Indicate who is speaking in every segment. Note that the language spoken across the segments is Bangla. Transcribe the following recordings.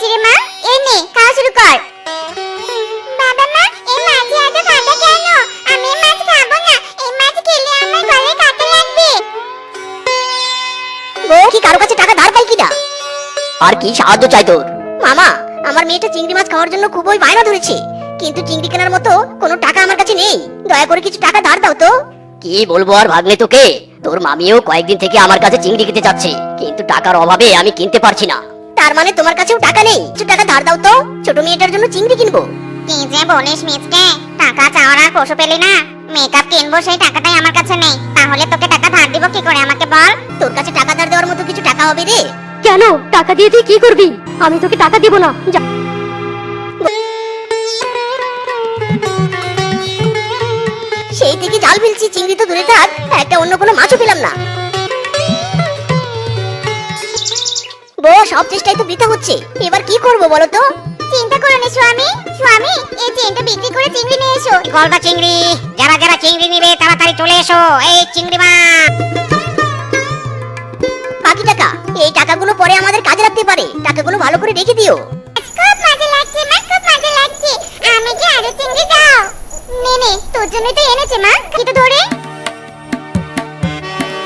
Speaker 1: পেয়েছি রে মা। এই নে, খাওয়া শুরু কর। বাবা মা, এই মাছ এত কাঁটা কেন? আমি এই মাছ খাবো না। এই মাছ খেলে আমার গলায় কাঁটা লাগবে।
Speaker 2: বউ কি কারো কাছে টাকা ধার পাই কিনা? আর কি সাহায্য চাই তোর? মামা, আমার মেয়েটা চিংড়ি মাছ খাওয়ার জন্য খুবই বায়না ধরেছে, কিন্তু চিংড়ি কেনার মতো কোনো টাকা আমার কাছে নেই। দয়া করে কিছু টাকা ধার দাও তো। কি বলবো আর ভাগ্নে তোকে, তোর মামিও কয়েকদিন থেকে আমার কাছে চিংড়ি কিনতে যাচ্ছে, কিন্তু টাকার অভাবে আমি কিনতে পারছি না। তার মানে তোমার কাছেও টাকা নেই? কিছু টাকা ধার দাও তো, ছোট মেয়েটার জন্য চিংড়ি কিনবো।
Speaker 1: কি যে বলিস মিসকে, টাকা চাওয়ার আর পশু পেলি না? মেকআপ কিনবো, সেই টাকাটাই আমার কাছে নেই। তাহলে তোকে টাকা ধার দিব কি করে আমাকে বল?
Speaker 2: তোর কাছে টাকা ধার দেওয়ার মতো কিছু টাকা হবে রে?
Speaker 3: কেন? টাকা দিয়ে তুই কি করবি? আমি তোকে টাকা দিব না।
Speaker 2: সেই থেকে জাল ফেলছি, চিংড়ি তো দূরে থাক, একটা অন্য কোনো মাছও পেলাম না। বউ, সব চেষ্টাই তো বৃথা হচ্ছে, এবার কি করব বলো তো?
Speaker 1: চিন্তা করো না স্বামী। স্বামী, এই চেনটা বিক্রি করে চিংড়ি নিয়ে এসো।
Speaker 4: গলদা চিংড়ি, যারা যারা চিংড়ি নিবে তাড়াতাড়ি চলে এসো। এই চিংড়ি মাছ।
Speaker 2: বাকি টাকা, এই টাকাগুলো পরে আমাদের কাজে লাগতে পারে, টাকাগুলো ভালো করে রেখে দিও।
Speaker 1: খুব মজা লাগছে মা, খুব মজা লাগছে। আমাকে আরো চিংড়ি দাও। নে নে, তোর জন্যই তো এনেছে মা। এটা ধরে।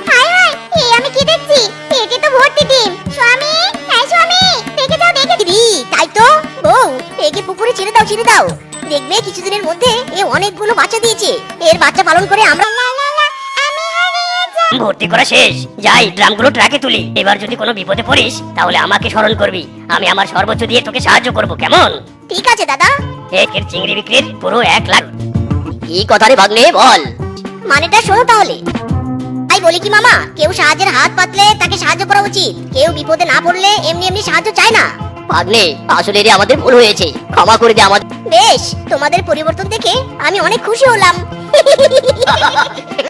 Speaker 1: হায় হায়, এই আমি কি দেখছি? পেটে তো ভর্তি ডিম। স্বামী, হ্যাঁ স্বামী, দেখে যাও দেখে।
Speaker 2: দিদি, তাই তো। বউ, একে পুকুরে ছেড়ে দাও, ছেড়ে দাও। দেখবে কিছুদিনের মধ্যে এ অনেকগুলো বাচ্চা দিয়েছে। এর বাচ্চা পালন করে আমরা ভর্তি করা শেষ। যাই, ড্রামগুলো ট্রাকে তুলি। এবার যদি কোনো বিপদে পড়িস তাহলে আমাকে স্মরণ করবি, আমি আমার সর্বোচ্চ দিয়ে তোকে সাহায্য করব, কেমন? ঠিক আছে দাদা। একের চিংড়ি বিক্রির পুরো 1 লাখ। কি কথা রে ভাগ্নে, বল। মানেটা শোনো তাহলে। তাই বলি কি মামা, কেউ সাহায্যের হাত পাতলে তাকে সাহায্য করা উচিত, কেউ বিপদে না পড়লে এমনি এমনি সাহায্য চায় না। ভাগ্নে, আসলে রে আমাদের ভুল হয়েছে, ক্ষমা করে দে আমাদের। বেশ, তোমাদের পরিবর্তন দেখে আমি অনেক খুশি হলাম।